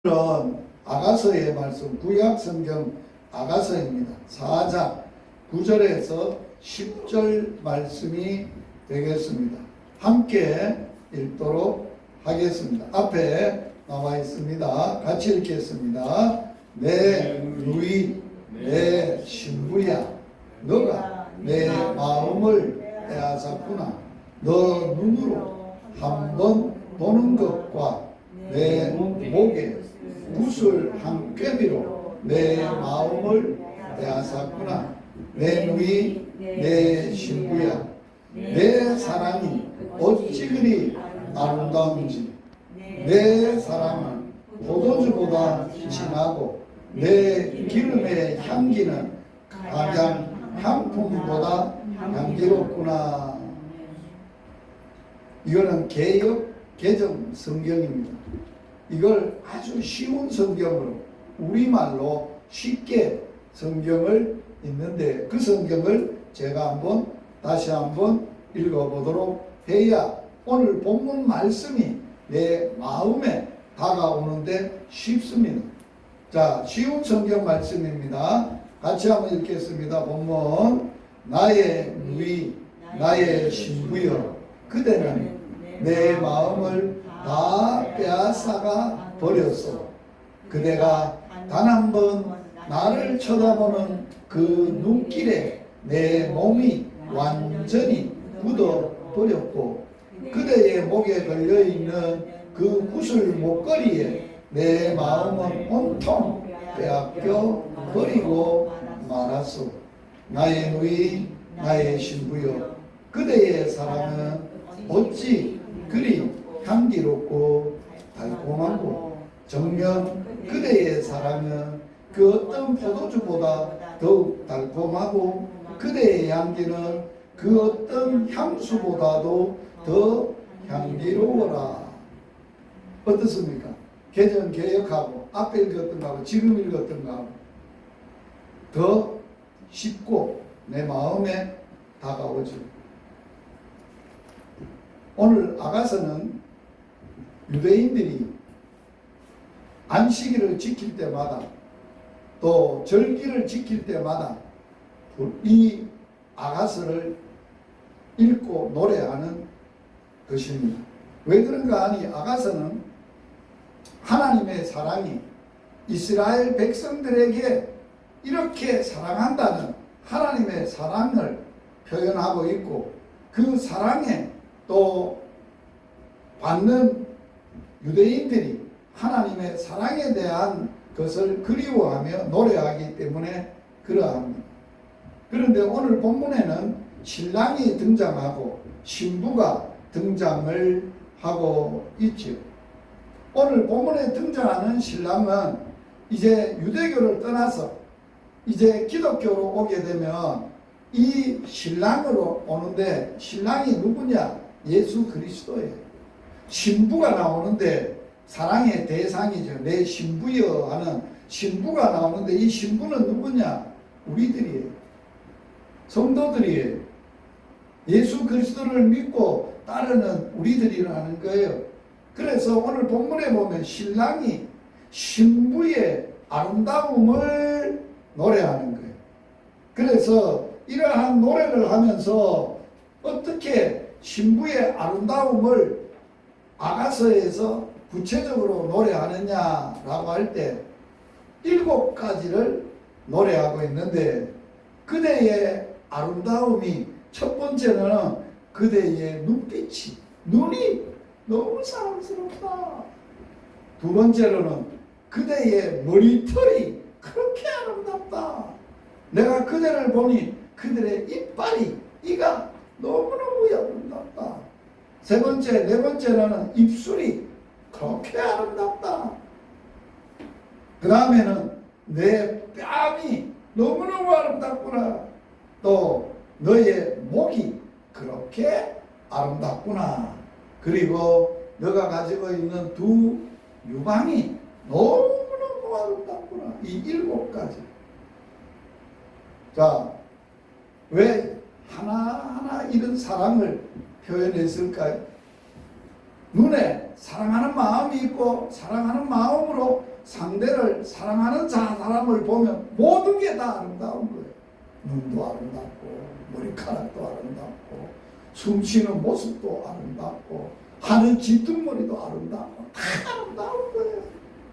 오늘은 아가서의 말씀, 구약성경 아가서입니다. 4장 9절에서 10절 말씀이 되겠습니다. 함께 읽도록 하겠습니다. 앞에 나와 있습니다. 같이 읽겠습니다. 내 누이, 내 신부야, 너가 내 마음을 빼앗았구나. 너 눈으로 한번 보는 것과 내 목에 붓을 한 꿰비로 내 마음을 빼앗았구나. 내 누이, 내 신부야, 내 사랑이 어찌 그리 아름다운지. 내 사랑은 포도주보다 진하고 내 기름의 향기는 가장 향품보다 향기롭구나. 이거는 개역 개정 성경입니다. 이걸 아주 쉬운 성경으로 우리말로 쉽게 성경을 읽는데, 그 성경을 제가 다시 한번 읽어보도록 해야 오늘 본문 말씀이 내 마음에 다가오는데 쉽습니다. 자, 쉬운 성경 말씀입니다. 같이 한번 읽겠습니다. 본문. 나의 누이, 나의 신부여, 그대는 내 마음을 다 빼앗아가 버렸소. 그대가 단 한 번 나를 쳐다보는 그 눈길에 내 몸이 완전히 굳어버렸고, 그대의 목에 걸려있는 그 구슬 목걸이에 내 마음은 온통 빼앗겨 버리고 말았소. 나의 누이, 나의 신부여, 그대의 사랑은 어찌 그리 향기롭고 달콤하고, 정녕 그대의 사랑은 그 어떤 포도주보다 더욱 달콤하고, 그대의 향기는 그 어떤 향수보다도 더 향기로워라. 어떻습니까? 개정 개역하고 앞에 읽었던 거하고 지금 읽었던 거하고 더 쉽고 내 마음에 다가오죠. 오늘 아가서는 유대인들이 안식일을 지킬 때마다 또 절기를 지킬 때마다 이 아가서를 읽고 노래하는 것입니다. 왜 그런가 하니, 아가서는 하나님의 사랑이 이스라엘 백성들에게 이렇게 사랑한다는 하나님의 사랑을 표현하고 있고, 그 사랑에 또 받는 유대인들이 하나님의 사랑에 대한 것을 그리워하며 노래하기 때문에 그러합니다. 그런데 오늘 본문에는 신랑이 등장하고 신부가 등장을 하고 있죠. 오늘 본문에 등장하는 신랑은 이제 유대교를 떠나서 이제 기독교로 오게 되면 이 신랑으로 오는데, 신랑이 누구냐? 예수 그리스도예요. 신부가 나오는데 사랑의 대상이죠. 내 신부여 하는 신부가 나오는데, 이 신부는 누구냐? 우리들이에요. 성도들이에요. 예수 그리스도를 믿고 따르는 우리들이라는 거예요. 그래서 오늘 본문에 보면 신랑이 신부의 아름다움을 노래하는 거예요. 그래서 이러한 노래를 하면서 어떻게 신부의 아름다움을 아가서에서 구체적으로 노래하느냐라고 할 때 7가지를 노래하고 있는데, 그대의 아름다움이 첫 번째는 그대의 눈빛이, 눈이 너무 사랑스럽다. 두 번째로는 그대의 머리털이 그렇게 아름답다. 내가 그대를 보니 그들의 이가 너무너무 아름답다. 세 번째, 네 번째로는 입술이 그렇게 아름답다. 그 다음에는 내 뺨이 너무너무 아름답구나. 또 너의 목이 그렇게 아름답구나. 그리고 너가 가지고 있는 두 유방이 너무너무 아름답구나. 이 7가지. 자, 왜 하나하나 이런 사랑을 표현했을까요? 눈에 사랑하는 마음이 있고 사랑하는 마음으로 상대를 사랑하는 사람을 보면 모든 게 다 아름다운 거예요. 눈도 아름답고 머리카락도 아름답고 숨쉬는 모습도 아름답고 하는 쥐둥머리도 아름답고 다 아름다운 거예요.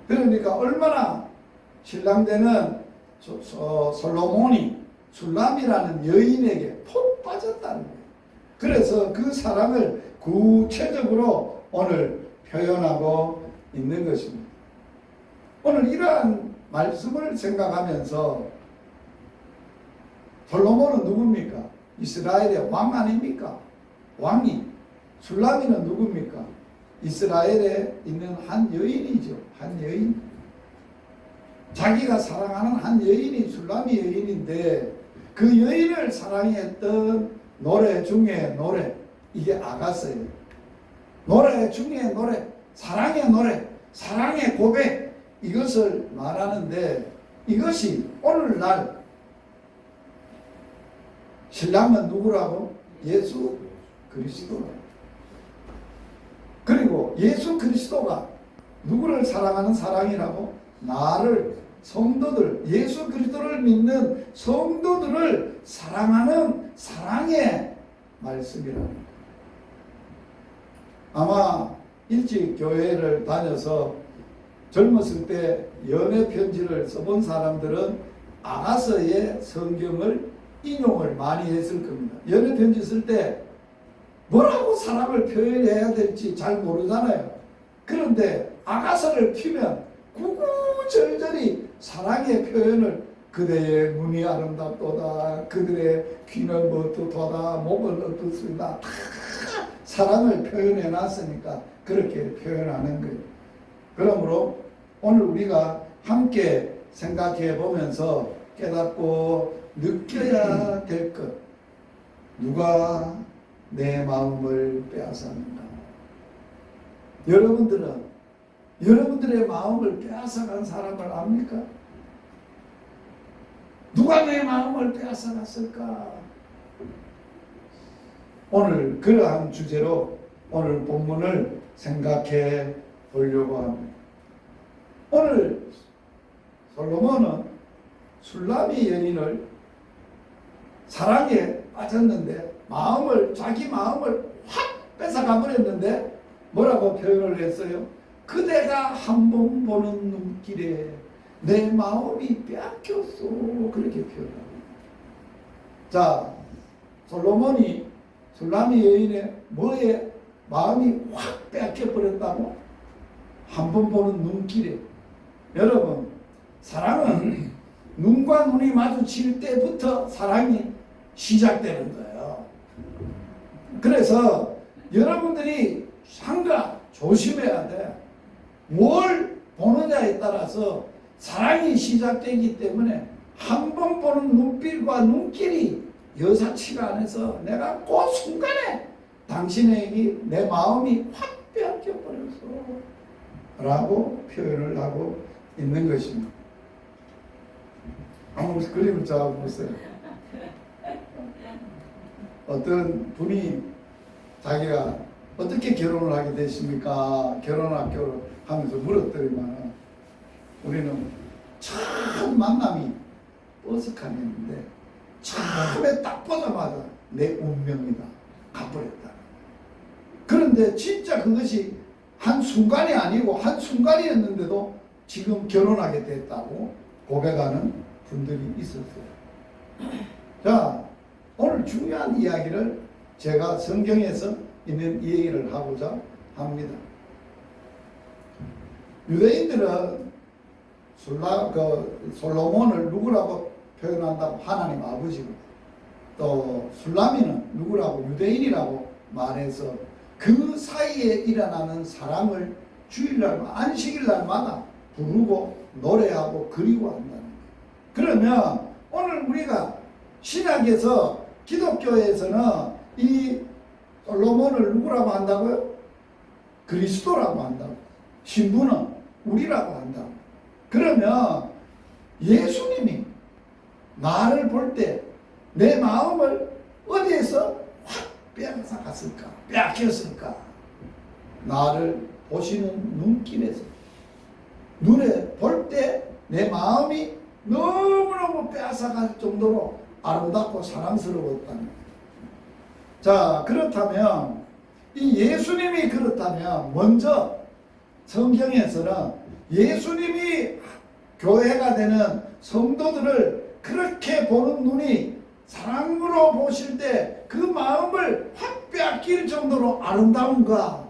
그러니까 얼마나 신랑되는 솔로몬이 술람이라는 여인에게 푹 빠졌다는 거예요. 그래서 그 사랑을 구체적으로 오늘 표현하고 있는 것입니다. 오늘 이러한 말씀을 생각하면서 솔로몬은 누굽니까? 이스라엘의 왕 아닙니까? 왕이. 술람이는 누굽니까? 이스라엘에 있는 한 여인이죠. 한 여인. 자기가 사랑하는 한 여인이 술람이 여인인데 그 여인을 사랑했던 노래 중에 노래, 이게 아가서예요. 노래 중에 노래, 사랑의 노래, 사랑의 고백, 이것을 말하는데 이것이 오늘날 신랑은 누구라고? 예수 그리스도라고. 그리고 예수 그리스도가 누구를 사랑하는 사랑이라고? 나를, 성도들, 예수 그리스도를 믿는 성도들을 사랑하는 사랑의 말씀이랍니다. 아마 일찍 교회를 다녀서 젊었을 때 연애 편지를 써본 사람들은 아가서의 성경을 인용을 많이 했을 겁니다. 연애 편지 쓸 때 뭐라고 사랑을 표현해야 될지 잘 모르잖아요. 그런데 아가서를 피면 구구절절히 사랑의 표현을 그대의 눈이 아름답도다, 그들의 귀는 어떻도다, 목은 어떻습니다. 다 사랑을 표현해 놨으니까 그렇게 표현하는 거예요. 그러므로 오늘 우리가 함께 생각해 보면서 깨닫고 느껴야 될 것, 누가 내 마음을 빼앗았는가? 여러분들은 여러분들의 마음을 빼앗아간 사람을 압니까? 누가 내 마음을 빼앗아갔을까? 오늘 그러한 주제로 오늘 본문을 생각해 보려고 합니다. 오늘 솔로몬은 술람이 여인을 사랑에 빠졌는데 자기 마음을 확 뺏어가 버렸는데 뭐라고 표현을 했어요? 그대가 한 번 보는 눈길에 내 마음이 빼앗겼어. 그렇게 표현합니다. 자, 솔로몬이 술람이 여인의 뭐에 마음이 확 빼앗겨 버렸다고? 한 번 보는 눈길에. 여러분, 사랑은 눈과 눈이 마주칠 때부터 사랑이 시작되는 거예요. 그래서 여러분들이 상가 조심해야 돼. 뭘 보느냐에 따라서 사랑이 시작되기 때문에 한 번 보는 눈빛과 눈길이 여사치가 않아서 내가 그 순간에 당신에게 내 마음이 확 빼앗겨 버렸어 라고 표현을 하고 있는 것입니다. 한번 그림을 잡아보세요. 어떤 분이 자기가 어떻게 결혼을 하게 되십니까? 결혼학교를 하면서 물었더니만 우리는 처음 만남이 버스칸이었는데 처음에 딱 보자마자 내 운명이다. 가버렸다. 그런데 진짜 그것이 한순간이 아니고 한순간이었는데도 지금 결혼하게 됐다고 고백하는 분들이 있었어요. 자, 오늘 중요한 이야기를 제가 성경에서 있는 얘기를 하고자 합니다. 유대인들은 솔로몬을 누구라고 표현한다고? 하나님 아버지고, 또 술라미는 누구라고? 유대인이라고 말해서 그 사이에 일어나는 사랑을 주일날, 안식일날마다 부르고 노래하고 그리워한다는 거예요. 그러면 오늘 우리가 신약에서 기독교에서는 이 솔로몬을 누구라고 한다고요? 그리스도라고 한다고. 신부는 우리라고 한다고. 그러면 예수님이 나를 볼 때 내 마음을 어디에서 확 빼앗아갔을까? 빼앗겼을까? 나를 보시는 눈길에서 눈에 볼 때 내 마음이 너무너무 빼앗아갈 정도로 아름답고 사랑스러웠다는. 자, 그렇다면 이 예수님이 그렇다면 먼저 성경에서는 예수님이 교회가 되는 성도들을 그렇게 보는 눈이 사랑으로 보실 때 그 마음을 확 빼앗길 정도로 아름다운가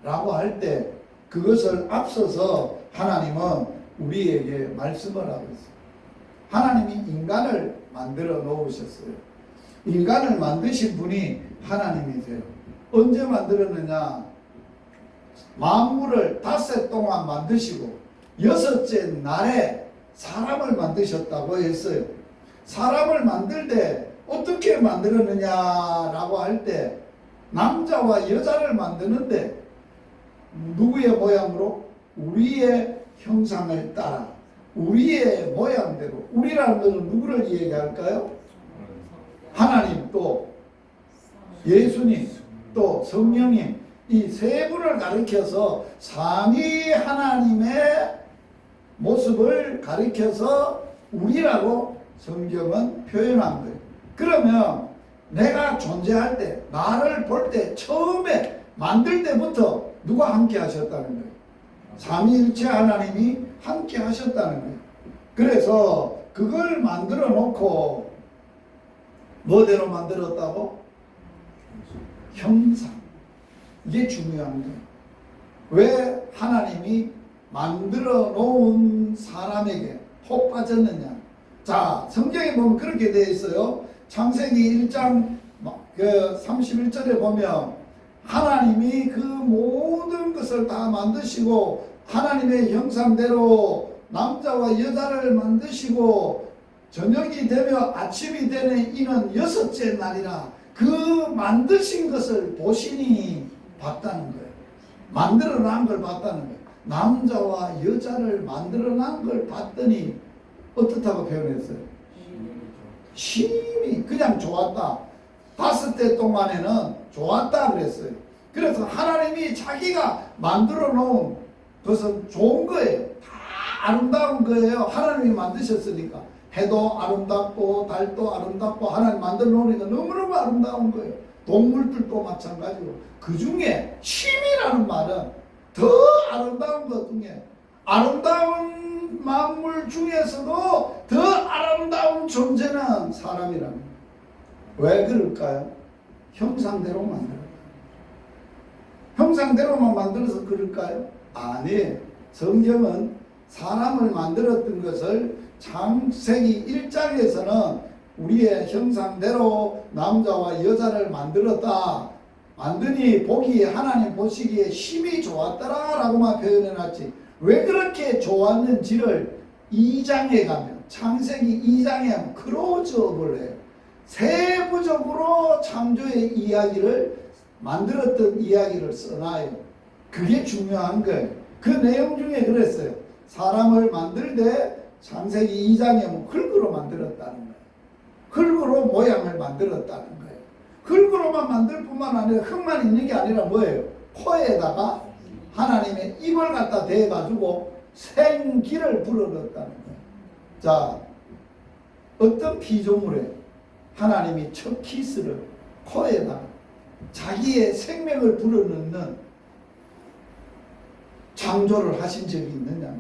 라고 할 때 그것을 앞서서 하나님은 우리에게 말씀을 하고 있어요. 하나님이 인간을 만들어 놓으셨어요. 인간을 만드신 분이 하나님이세요. 언제 만들었느냐? 만물을 닷새 동안 만드시고 여섯째 날에 사람을 만드셨다고 했어요. 사람을 만들 때 어떻게 만들었느냐라고 할 때 남자와 여자를 만드는데 누구의 모양으로? 우리의 형상을 따라 우리의 모양대로. 우리라는 것은 누구를 얘기할까요? 하나님, 또 예수님, 또 성령님, 이 세 분을 가리켜서 삼위 하나님의 모습을 가리켜서 우리라고 성경은 표현한 거예요. 그러면 내가 존재할 때, 나를 볼 때, 처음에 만들 때부터 누가 함께 하셨다는 거예요? 삼위일체 하나님이 함께 하셨다는 거예요. 그래서 그걸 만들어 놓고 뭐대로 만들었다고? 형상. 이게 중요한 거예요. 왜 하나님이 만들어 놓은 사람에게 혹 빠졌느냐? 자, 성경에 보면 그렇게 되어 있어요. 창세기 1장 31절에 보면 하나님이 그 모든 것을 다 만드시고 하나님의 형상대로 남자와 여자를 만드시고 저녁이 되며 아침이 되는 이는 여섯째 날이라. 그 만드신 것을 보시니 봤다는 거예요. 만들어 난 걸 봤다는 거예요. 남자와 여자를 만들어 난 걸 봤더니 어떻다고 표현했어요? 심히 그냥 좋았다. 봤을 때 동안에는 좋았다 그랬어요. 그래서 하나님이 자기가 만들어 놓은 것은 좋은 거예요. 다 아름다운 거예요. 하나님이 만드셨으니까. 해도 아름답고 달도 아름답고 하나님 만들어 놓으니까 너무너무 아름다운 거예요. 동물들도 마찬가지고. 그 중에 심이라는 말은 더 아름다운 것 중에 아름다운 만물 중에서도 더 아름다운 존재는 사람이라는 거예요. 왜 그럴까요? 형상대로 만들어요. 형상대로만 만들어서 그럴까요? 아니에요. 성경은 사람을 만들었던 것을 창세기 1장에서는 우리의 형상대로 남자와 여자를 만들었다. 만드니 보기에 하나님 보시기에 심히 좋았더라 라고만 표현해놨지. 왜 그렇게 좋았는지를 2장에 가면 창세기 2장에 하면 크로즈업을 해요. 세부적으로 창조의 이야기를 만들었던 이야기를 써놔요. 그게 중요한 거예요. 그 내용 중에 그랬어요. 사람을 만들 때 창세기 2장에 보면 흙으로 만들었다는 거예요. 흙으로 모양을 만들었다는 거예요. 흙으로만 만들 뿐만 아니라 흙만 있는 게 아니라 뭐예요? 코에다가 하나님의 입을 갖다 대가지고 생기를 불어넣었다는 거예요. 자, 어떤 피조물에 하나님이 첫 키스를 코에다가 자기의 생명을 불어넣는 창조를 하신 적이 있느냐.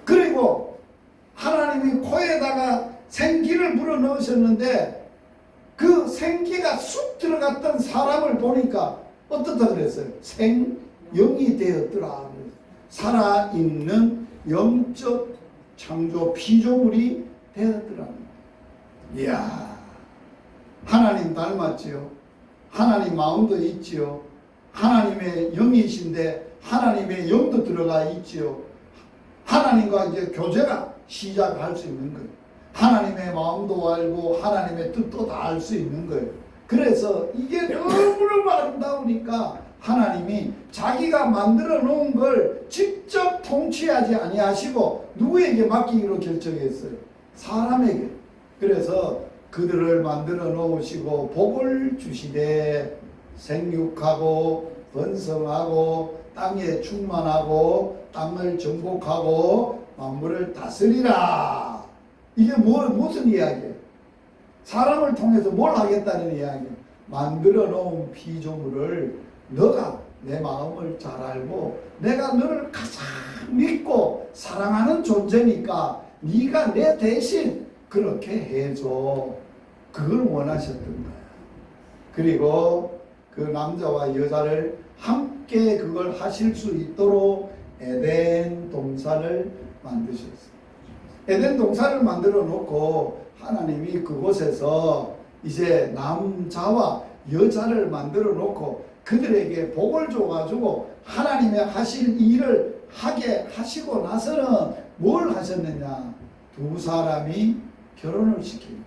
그리고 하나님이 코에다가 생기를 불어넣으셨는데 그 생기가 쑥 들어갔던 사람을 보니까 어떻다 그랬어요? 생영이 되었더라. 살아있는 영적 창조 피조물이 되었더라. 이야, 하나님 닮았지요. 하나님 마음도 있지요. 하나님의 영이신데 하나님의 영도 들어가 있지요. 하나님과 이제 교제가 시작할 수 있는 거예요. 하나님의 마음도 알고 하나님의 뜻도 다 알 수 있는 거예요. 그래서 이게 너무너무 아름다우니까 하나님이 자기가 만들어 놓은 걸 직접 통치하지 아니하시고 누구에게 맡기기로 결정했어요? 사람에게. 그래서 그들을 만들어 놓으시고 복을 주시되 생육하고 번성하고 땅에 충만하고 땅을 정복하고 만물을 다스리라. 이게 무슨 이야기예요? 사람을 통해서 뭘 하겠다는 이야기예요. 만들어 놓은 피조물을 너가 내 마음을 잘 알고 내가 너를 가장 믿고 사랑하는 존재니까 네가 내 대신 그렇게 해줘. 그걸 원하셨던 거야. 그리고 그 남자와 여자를 함께 그걸 하실 수 있도록 에덴 동산을 만드셨어요. 에덴 동산을 만들어 놓고 하나님이 그곳에서 이제 남자와 여자를 만들어 놓고 그들에게 복을 줘가지고 하나님의 하실 일을 하게 하시고 나서는 뭘 하셨느냐? 두 사람이 결혼을 시킵니다.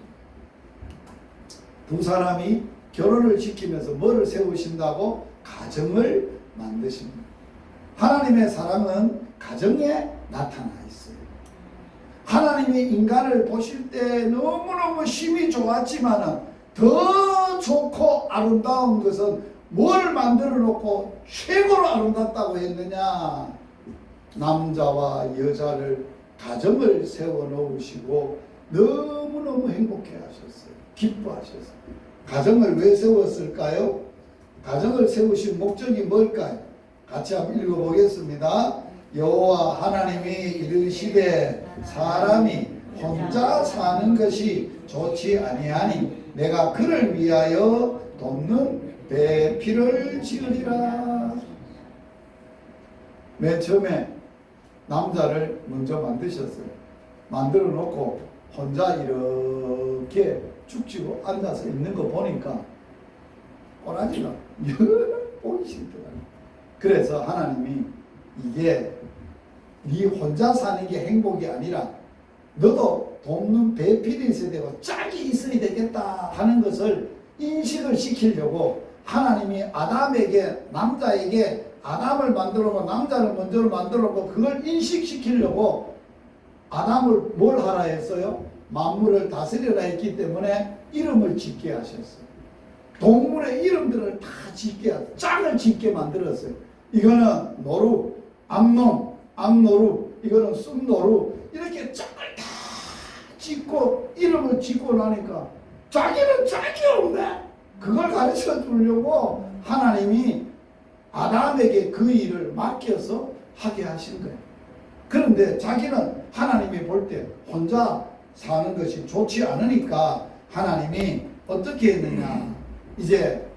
두 사람이 결혼을 시키면서 뭐를 세우신다고? 가정을 만드십니다. 하나님의 사랑은 가정에 나타나 있어요. 하나님이 인간을 보실 때 너무너무 힘이 좋았지만 더 좋고 아름다운 것은 뭘 만들어 놓고 최고로 아름답다고 했느냐? 남자와 여자를 가정을 세워 놓으시고 너무너무 행복해 하셨어요. 기뻐하셨어요. 가정을 왜 세웠을까요? 가정을 세우신 목적이 뭘까요? 같이 한번 읽어보겠습니다. 여호와 하나님이 이르시되 사람이 혼자 사는 것이 좋지 아니하니 내가 그를 위하여 돕는 배필을 지으리라. 맨 처음에 남자를 먼저 만드셨어요. 만들어 놓고 혼자 이렇게 죽치고 앉아서 있는 거 보니까 꼬라지가 보기 싫더라고요. 그래서 하나님이 이게 네 혼자 사는 게 행복이 아니라 너도 돕는 배필이 있어야 되고 짝이 있어야 되겠다 하는 것을 인식을 시키려고 하나님이 아담에게 남자에게 아담을 만들어고 남자를 먼저 만들어고 그걸 인식시키려고 아담을 뭘 하라 했어요? 만물을 다스리라 했기 때문에 이름을 짓게 하셨어요. 동물의 이름들을 다 짓게 하셨어요. 짝을 짓게 만들었어요. 이거는 노루, 암노루, 이거는 쑥노루 이렇게 짝을 다 짓고 이름을 짓고 나니까 자기는 짝이 없네. 그걸 가르쳐 주려고 하나님이 아담에게 그 일을 맡겨서 하게 하신 거예요. 그런데 자기는 하나님이 볼 때 혼자 사는 것이 좋지 않으니까 하나님이 어떻게 했느냐? 이제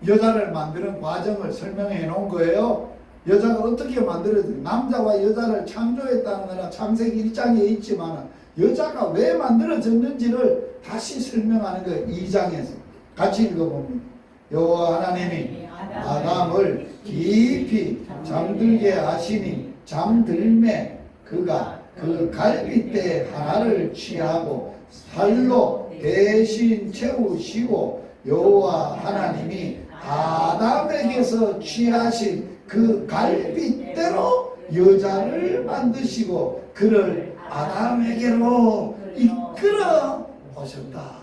여자를 만드는 과정을 설명해 놓은 거예요. 여자가 어떻게 만들어졌냐? 남자와 여자를 창조했다는 거는 창세기 1장에 있지만 여자가 왜 만들어졌는지를 다시 설명하는 거예요. 2장에서 같이 읽어봅니다. 여호와 하나님이 아담을 깊이 잠들게 하시니 잠들매 그가 그 갈빗대 하나를 취하고 살로 대신 채우시고 여호와 하나님이 아담에게서 취하신 그 갈빗대로 여자를 만드시고 그를 아담에게로 이끌어 오셨다.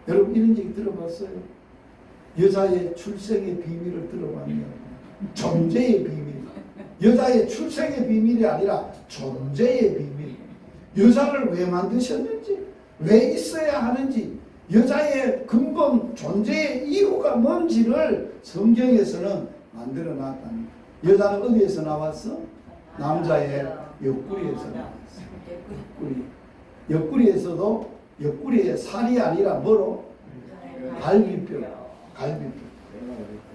여러분 이런 얘기 들어봤어요? 여자의 출생의 비밀을 들어봤네요. 존재의 비밀. 여자의 출생의 비밀이 아니라 존재의 비밀. 여자를 왜 만드셨는지, 왜 있어야 하는지, 여자의 근본 존재의 이유가 뭔지를 성경에서는 만들어 놨다는 거예요. 여자는 어디에서 나왔어? 남자의 옆구리에서 나왔어. 옆구리에서도 옆구리의 살이 아니라 뭐로? 갈비뼈.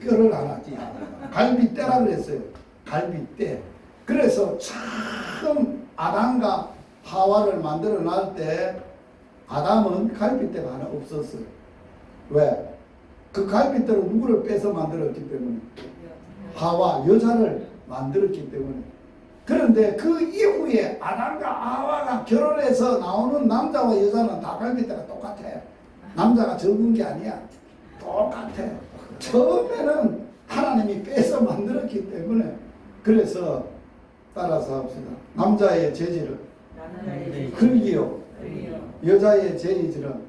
뼈를 하나 갈비대라 그랬어요. 갈비대. 그래서 처음 아담과 하와를 만들어 놨을 때 아담은 갈비대가 하나 없었어요. 왜? 그 갈비대로 누구를 빼서 만들었기 때문에 하와 여자를 만들었기 때문에. 그런데 그 이후에 아담과 하와가 결혼해서 나오는 남자와 여자는 다 갈비대가 똑같아요. 남자가 적은 게 아니야. 똑같아. 처음에는 하나님이 빼서 만들었기 때문에. 그래서 따라서 합시다. 남자의 재질은 흙이요. 여자의 재질은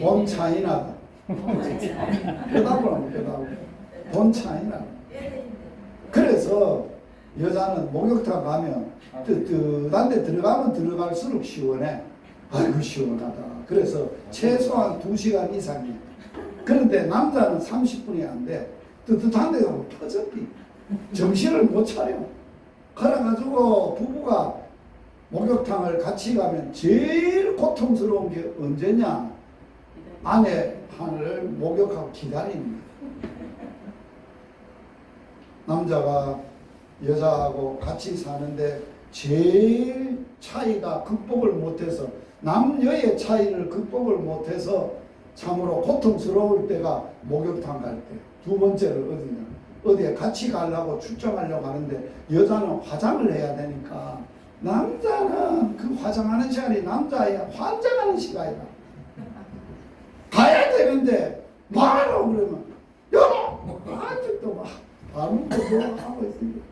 본 차이나다. 뼈다구라고 뼈다구. 본 뭔 차이나. 그래서 여자는 목욕탕 가면 뜨뜻한 데 들어가면 들어갈수록 시원해. 아이고 시원하다. 그래서 최소한 2시간 이상이야. 그런데 남자는 30분이 안 돼. 뜨뜻한 데 가면 터졌디. 정신을 못 차려. 그래가지고 부부가 목욕탕을 같이 가면 제일 고통스러운 게 언제냐? 아내를 목욕하고 기다리는 거야. 남자가 여자하고 같이 사는데 제일 차이가 극복을 못해서, 남녀의 차이를 극복을 못해서 참으로 고통스러울 때가 목욕탕 갈 때. 두 번째는 어디냐? 어디에 같이 가려고 출장하려고 하는데 여자는 화장을 해야 되니까, 남자는 그 화장하는 시간이 남자의 환장하는 시간이다. 가야 되는데 뭐하러 그러면 여보! 아직도 막 발음도 하고 있습니다.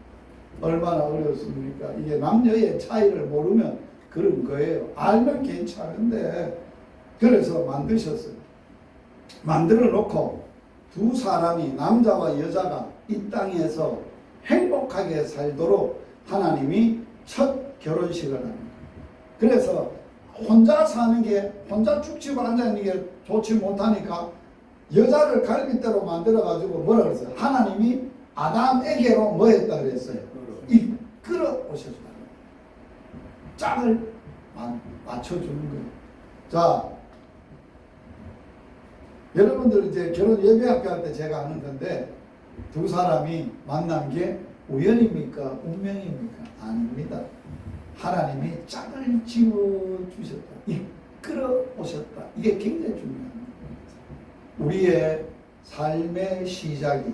얼마나 어렵습니까? 이게 남녀의 차이를 모르면 그런 거예요. 알면 괜찮은데. 그래서 만드셨어요. 만들어 놓고 두 사람이, 남자와 여자가 이 땅에서 행복하게 살도록 하나님이 첫 결혼식을 합니다. 그래서 혼자 사는 게, 혼자 죽치고 앉아있는 게 좋지 못하니까 여자를 갈빗대로 만들어가지고 뭐라 그랬어요? 하나님이 아담에게로 뭐 했다 그랬어요? 이끌어 오셨다. 짝을 맞춰주는 거예요. 자, 여러분들 이제 결혼 예배학교 할 때 제가 하는 건데, 두 사람이 만난 게 우연입니까? 운명입니까? 아닙니다. 하나님이 짝을 지어주셨다. 이끌어 오셨다. 이게 굉장히 중요합니다. 우리의 삶의 시작이,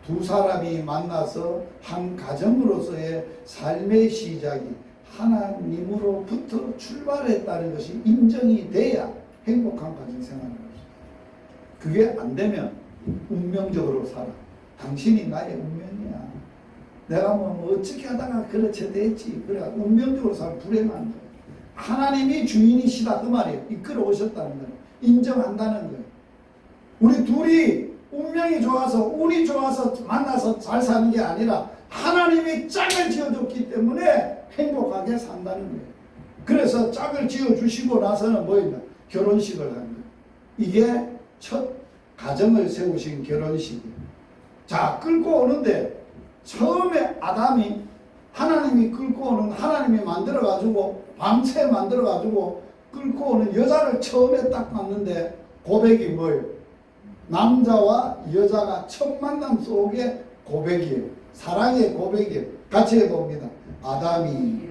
두 사람이 만나서 한 가정으로서의 삶의 시작이 하나님으로부터 출발했다는 것이 인정이 돼야 행복한 가정생활을 할 수 있어요. 그게 안 되면 운명적으로 살아. 당신이 나의 운명이야. 내가 뭐 어떻게 하다가 그렇게 됐지. 그래 운명적으로 살면 불행한 거예요. 하나님이 주인이시다 그 말이에요. 이끌어 오셨다는 거예요. 인정한다는 거예요. 우리 둘이 운명이 좋아서, 운이 좋아서 만나서 잘 사는 게 아니라 하나님이 짝을 지어줬기 때문에 행복하게 산다는 거예요. 그래서 짝을 지어주시고 나서는 뭐였냐? 결혼식을 하는 거예요. 이게 첫 가정을 세우신 결혼식이에요. 자, 끌고 오는데 처음에 아담이, 하나님이 끌고 오는, 하나님이 만들어가지고 밤새 만들어가지고 끌고 오는 여자를 처음에 딱 봤는데 고백이 뭐예요? 남자와 여자가 첫 만남 속의 고백이에요. 사랑의 고백이에요. 같이 해봅니다. 아담이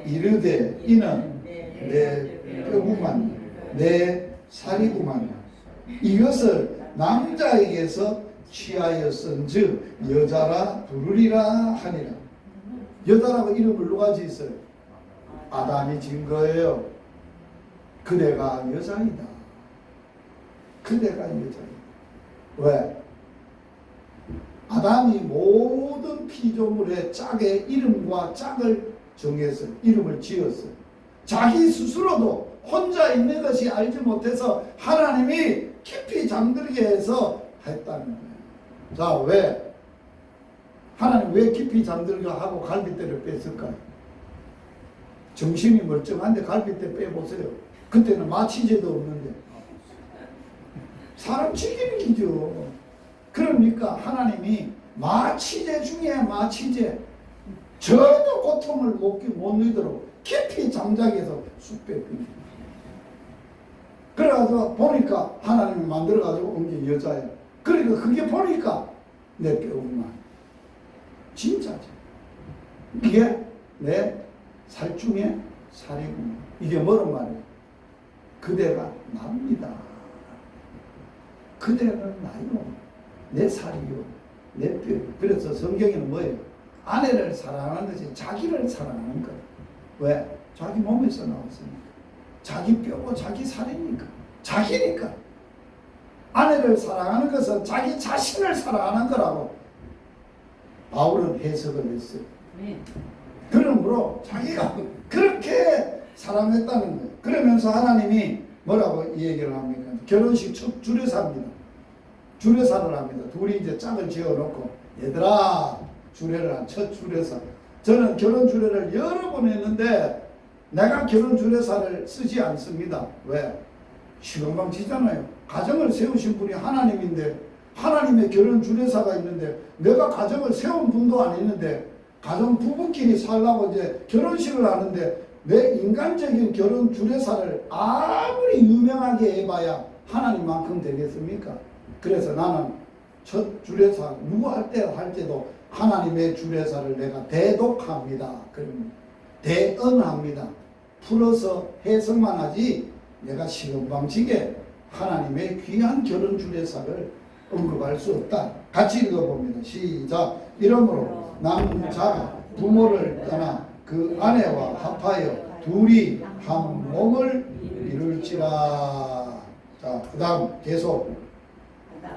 이르되 이는 내 뼈구만, 내 살이구만. 이것을 남자에게서 취하였은즉 여자라 부르리라 하니라. 여자라고 이름을 누가 지었어요? 아담이 지은 거예요. 그대가 여자이다. 그대가 여자이다. 왜? 아담이 모든 피조물의 짝의 이름과 짝을 정했어요. 이름을 지었어요. 자기 스스로도 혼자 있는 것이 알지 못해서 하나님이 깊이 잠들게 해서 했다는 거예요. 자, 왜? 하나님 왜 깊이 잠들게 하고 갈빗대를 뺐을까요? 정신이 멀쩡한데 갈빗대 빼보세요. 그때는 마취제도 없는데. 사람 죽이는 기죠. 그러니까 하나님이 마취제 중에 마취제, 전혀 고통을 못 누리도록 깊이 잠자게 해서 쑥 뺐거든요. 그래가지고 보니까 하나님이 만들어가지고 온 게 여자예요. 그러니까 그게 보니까 내 뼈구만. 진짜죠. 이게 내 살 중에 살이구만. 이게 뭐란 말이에요? 그대가 납니다. 그대는 나요. 내 살이요. 내 뼈. 그래서 성경에는 뭐예요? 아내를 사랑하는 것이 자기를 사랑하는 거예요. 왜? 자기 몸에서 나왔으니까. 자기 뼈고 자기 살이니까. 자기니까. 아내를 사랑하는 것은 자기 자신을 사랑하는 거라고 바울은 해석을 했어요. 그러므로 자기가 그렇게 사랑했다는 거예요. 그러면서 하나님이 뭐라고 이 얘기를 합니까? 결혼식 쭉 줄여서 합니다. 주례사를 합니다. 둘이 이제 짝을 지어놓고 얘들아 주례를 한 첫 주례사. 저는 결혼 주례를 여러 번 했는데 내가 결혼 주례사를 쓰지 않습니다. 왜? 시건방지잖아요. 가정을 세우신 분이 하나님인데 하나님의 결혼 주례사가 있는데 내가 가정을 세운 분도 아니는데 가정 부부끼리 살라고 이제 결혼식을 하는데 내 인간적인 결혼 주례사를 아무리 유명하게 해봐야 하나님만큼 되겠습니까? 그래서 나는 첫 주례사 누구 할 때도 하나님의 주례사를 내가 대독합니다. 그럼 대언합니다. 풀어서 해석만 하지 내가 시건방지게 하나님의 귀한 결혼 주례사를 언급할 수 없다. 같이 읽어봅니다. 시작. 이러므로 남자가 부모를 떠나 그 아내와 합하여 둘이 한 몸을 이룰지라. 자, 그 다음 계속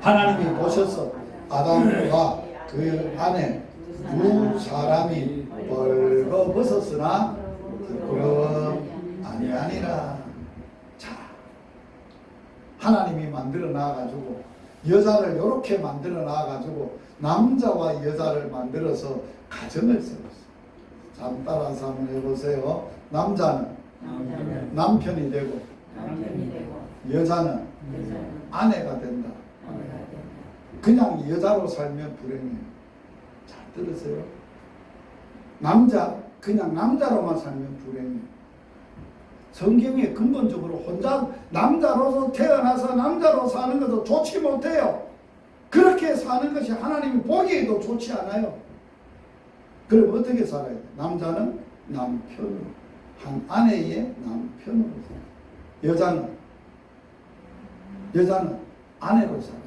하나님이 보셔서 아담과 그 아내 두 사람이 벌거벗었으나 부끄러워 아니하니라. 자, 하나님이 만들어 놔가지고 여자를 이렇게 만들어 놔가지고 남자와 여자를 만들어서 가정을 세웠어요. 잠 따라서 한번 해보세요. 남자는 남편이 되고 여자는 아내가 된다. 그냥 여자로 살면 불행해요. 잘 들으세요. 남자 그냥 남자로만 살면 불행해요. 성경에 근본적으로 혼자 남자로서 태어나서 남자로 사는 것도 좋지 못해요. 그렇게 사는 것이 하나님이 보기에도 좋지 않아요. 그럼 어떻게 살아야 돼? 남자는 남편으로, 한 아내의 남편으로 살아요. 여자는 아내로 살아요.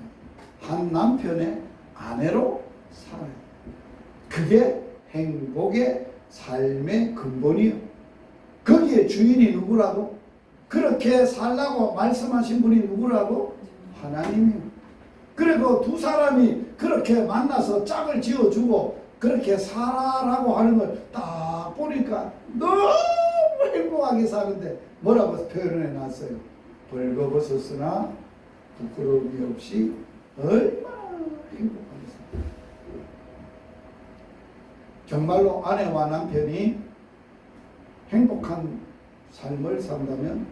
한 남편의 아내로 살아요. 그게 행복의 삶의 근본이요. 거기에 주인이 누구라고? 그렇게 살라고 말씀하신 분이 누구라고? 하나님이요. 그리고 두 사람이 그렇게 만나서 짝을 지어주고 그렇게 살아라고 하는 걸 딱 보니까 너무 행복하게 사는데 뭐라고 표현해 놨어요? 벌거벗었으나 부끄러움이 없이 얼마나 행복하게 살아요. 정말로 아내와 남편이 행복한 삶을 산다면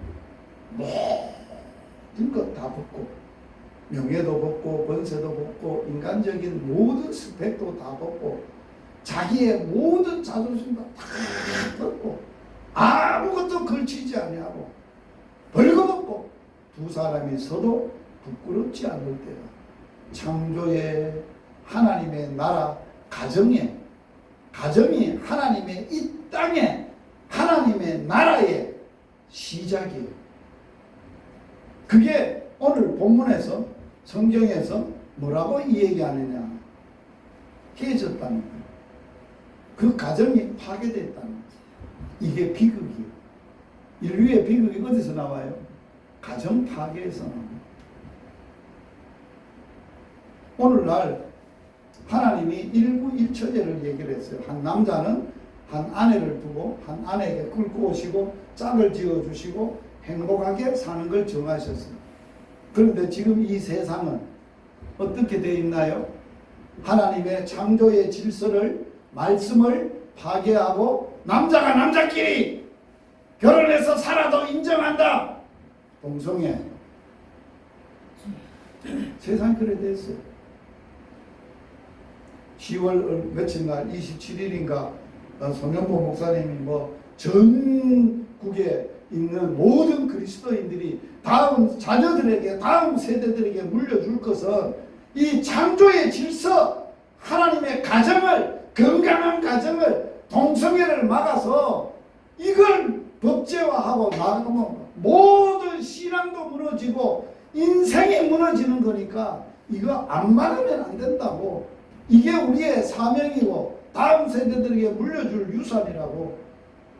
모든 것 다 벗고 명예도 벗고 권세도 벗고 인간적인 모든 스펙도 다 벗고 자기의 모든 자존심도 다 벗고 아무것도 걸치지 아니하고 벌거벗고 두 사람이 서로 부끄럽지 않을 때가 창조의 하나님의 나라 가정이 하나님의 이 땅에 하나님의 나라의 시작이에요. 그게 오늘 본문에서 성경에서 뭐라고 이 얘기하느냐? 깨졌다는 거예요. 그 가정이 파괴됐다는 거예요. 이게 비극이에요. 인류의 비극이 어디서 나와요? 가정 파괴에서 나옵니다. 오늘날 하나님이 일부일처제를 얘기를 했어요. 한 남자는 한 아내를 두고 한 아내에게 끌고 오시고 짝을 지어주시고 행복하게 사는 걸 정하셨어요. 그런데 지금 이 세상은 어떻게 되어 있나요? 하나님의 창조의 질서를 말씀을 파괴하고 남자가 남자끼리 결혼해서 살아도 인정한다. 동성애. 세상이 그래 됐어요. 10월 며칠 날 27일인가 손영보 목사님이 뭐 전국에 있는 모든 그리스도인들이 다음 자녀들에게 다음 세대들에게 물려줄 것은 이 창조의 질서 하나님의 가정을 건강한 가정을 동성애를 막아서 이걸 법제화하고 나가면 모든 신앙도 무너지고 인생이 무너지는 거니까 이거 안 막으면 안 된다고. 이게 우리의 사명이고 다음 세대들에게 물려줄 유산이라고.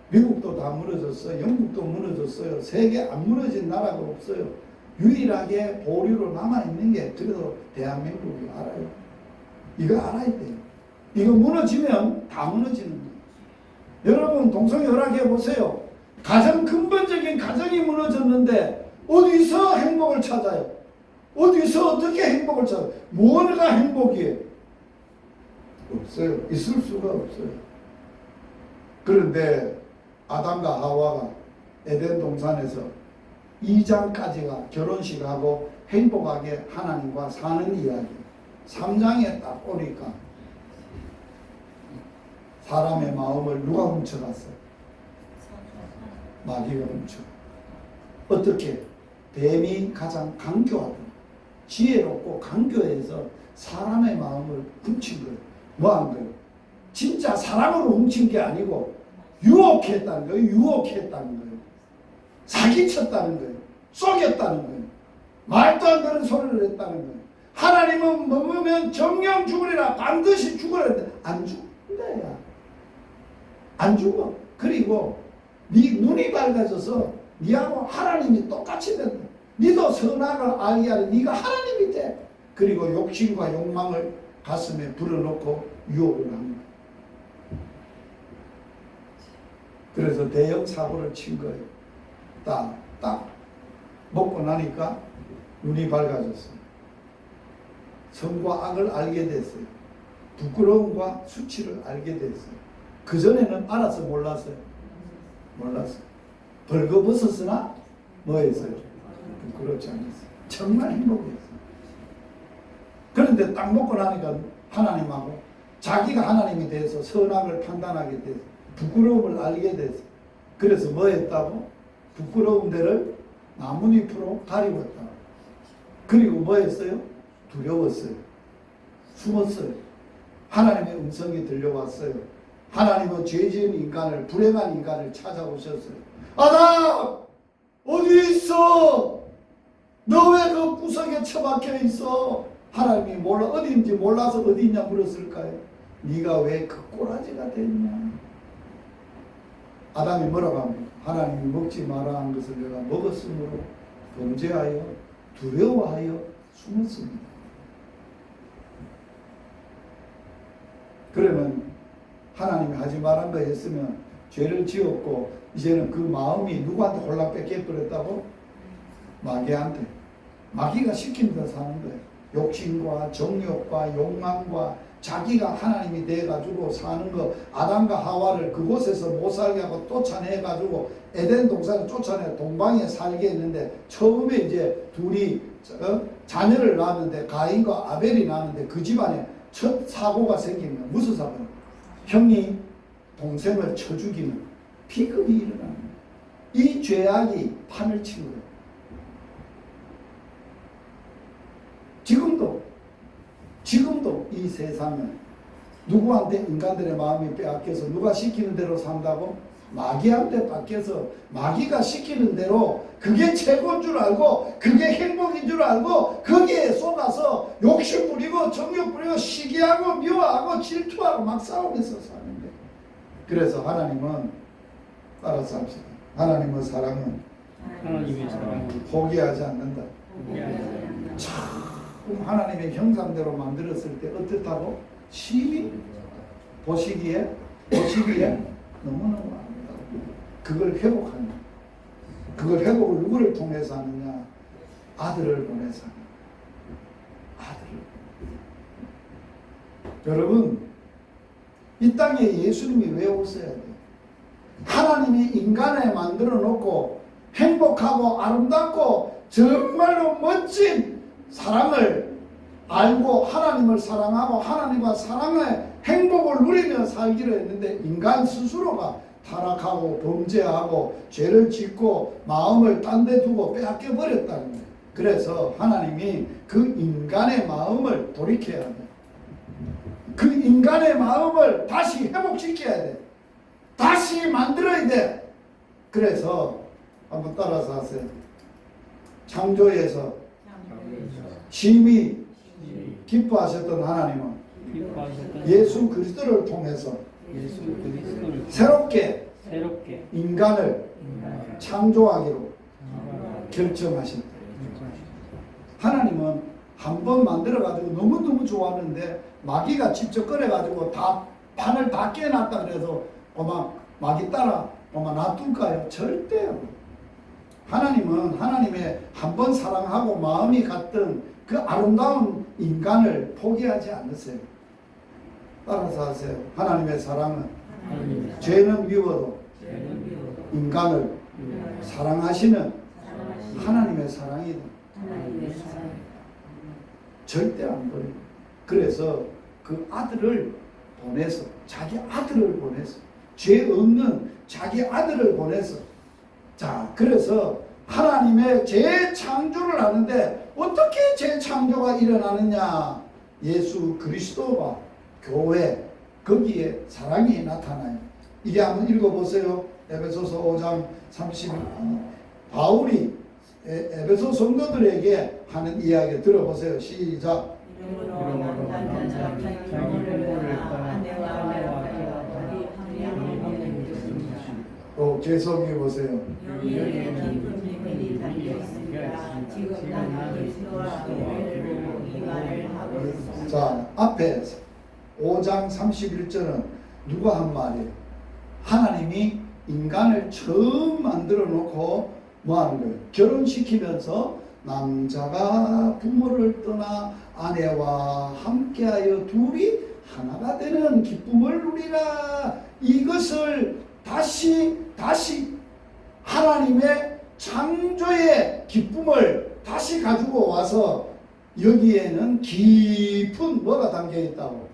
미국도 다 무너졌어요. 영국도 무너졌어요. 세계 안 무너진 나라가 없어요. 유일하게 보류로 남아있는 게 그래도 대한민국이 알아요. 이거 알아야 돼요. 이거 무너지면 다 무너지는 거예요. 여러분 동성애 허락해 보세요. 가장 근본적인 가정이 무너졌는데 어디서 행복을 찾아요? 어디서 어떻게 행복을 찾아? 뭐가 행복이에요? 없어요. 있을 수가 없어요. 그런데 아담과 하와가 에덴 동산에서 2장까지가 결혼식하고 행복하게 하나님과 사는 이야기. 3장에 딱 오니까 사람의 마음을 누가 훔쳐갔어요? 마귀가 훔쳐. 어떻게? 뱀이 가장 강교하다. 지혜롭고 강교해서 사람의 마음을 훔친 거예요. 뭐 한 거예요? 진짜 사랑으로 훔친 게 아니고 유혹했다는 거예요. 유혹했다는 거예요. 사기쳤다는 거예요. 속였다는 거예요. 말도 안 되는 소리를 했다는 거예요. 하나님은 먹으면 정령 죽으리라, 반드시 죽으라 했는데 안 죽는다 야. 안 죽어. 그리고 네 눈이 밝아져서 네하고 하나님이 똑같이 된다. 네도 선악을 알게 하는 네가 하나님이 돼. 그리고 욕심과 욕망을 가슴에 불어넣고 유혹을 하는 거예요. 그래서 대형 사고를 친 거예요. 딱 먹고 나니까 눈이 밝아졌어요. 선과 악을 알게 됐어요. 부끄러움과 수치를 알게 됐어요. 그전에는 알아서 몰랐어요. 몰랐어요. 벌거벗었으나 뭐 했어요? 부끄럽지 않았어요. 정말 행복했어요. 그런데 딱 먹고 나니까 하나님하고 자기가 하나님이 돼서 선악을 판단하게 돼서 부끄러움을 알게 됐어요. 그래서 뭐 했다고? 부끄러운 데를 나뭇잎으로 가리웠다고. 그리고 뭐 했어요? 두려웠어요. 숨었어요. 하나님의 음성이 들려왔어요. 하나님은 죄 지은 인간을, 불행한 인간을 찾아오셨어요. 아담! 어디 있어? 너 왜 그 구석에 처박혀 있어? 하나님이 몰라, 어디인지 몰라서 어디 있냐 물었을까요? 네가 왜 그 꼬라지가 됐냐? 아담이 뭐라고 합니까? 하나님이 먹지 마라 한 것을 내가 먹었으므로 범죄하여 두려워하여 숨었습니다. 그러면 하나님이 하지 말한 거 했으면 죄를 지었고 이제는 그 마음이 누구한테 홀랑 뺏겨버렸다고? 마귀한테. 마귀가 시킨 대로 사는 거예요. 욕심과 정욕과 욕망과 자기가 하나님이 돼가지고 사는 거. 아담과 하와를 그곳에서 못 살게 하고 쫓아내가지고 에덴 동산을 쫓아내 동방에 살게 했는데 처음에 이제 둘이 자녀를 낳았는데 가인과 아벨이 낳았는데 그 집안에 첫 사고가 생기는 거예요. 무슨 사고예요? 형이 동생을 쳐 죽이는 비극이 일어나는 거예요. 이 죄악이 판을 친 거예요. 지금도 이 세상은 누구한테 인간들의 마음이 빼앗겨서 누가 시키는 대로 산다고? 마귀한테 뺏겨서 마귀가 시키는 대로 그게 최고인 줄 알고 그게 행복인 줄 알고 거기에 속아서 욕심 부리고 정욕 부리고 시기하고 미워하고 질투하고 막 싸우면서 사는데, 그래서 하나님은 따라서 합시다. 하나님의 사랑은 포기하지 않는다. 참 하나님의 형상대로 만들었을 때 어떻다고? 심히 보시기에 너무너무 아름다워. 그걸 회복하는, 그걸 회복을 누구를 통해서 하느냐? 아들을 보내서 하는. 아들을. 여러분, 이 땅에 예수님이 왜 오셔야 돼요? 하나님이 인간을 만들어 놓고 행복하고 아름답고 정말로 멋진 사랑을 알고 하나님을 사랑하고 하나님과 사랑의 행복을 누리며 살기로 했는데 인간 스스로가 타락하고 범죄하고 죄를 짓고 마음을 딴 데 두고 빼앗겨 버렸다는 거예요. 그래서 하나님이 그 인간의 마음을 돌이켜야 돼. 그 인간의 마음을 다시 회복시켜야 돼. 다시 만들어야 돼. 그래서 한번 따라서 하세요. 창조에서 심히 기뻐하셨던 하나님은 예수 그리스도를 통해서 새롭게 인간을 창조하기로 결정하셨다. 하나님은 한 번 만들어가지고 너무너무 좋았는데 마귀가 직접 꺼내가지고 다 판을 다 깨놨다 그래서 마귀 따라 놔둘까요? 절대요. 하나님은 하나님의 한 번 사랑하고 마음이 같던 그 아름다운 인간을 포기하지 않으세요. 따라서 하세요. 하나님의 사랑은 죄는 미워도 인간을 사랑하시는 하나님의 사랑이다. 절대 안 버려요. 그래서 그 아들을 보내서, 자기 아들을 보내서, 죄 없는 자기 아들을 보내서, 자, 그래서 하나님의 재창조를 하는데 어떻게 재창조가 일어나느냐? 예수 그리스도와 교회, 거기에 사랑이 나타나요. 이게 한번 읽어보세요. 에베소서 5장 32, 바울이 에베소 성도들에게 하는 이야기 들어보세요. 시작. 또 계속해 보세요. 자, 앞에 5장 31절은 누가 한 말이에요? 하나님이 인간을 처음 만들어 놓고 뭐 하는 거예요? 결혼시키면서 남자가 부모를 떠나 아내와 함께하여 둘이 하나가 되는 기쁨을 누리라. 이것을 다시 하나님의 창조의 기쁨을 다시 가지고 와서 여기에는 깊은 뭐가 담겨 있다고?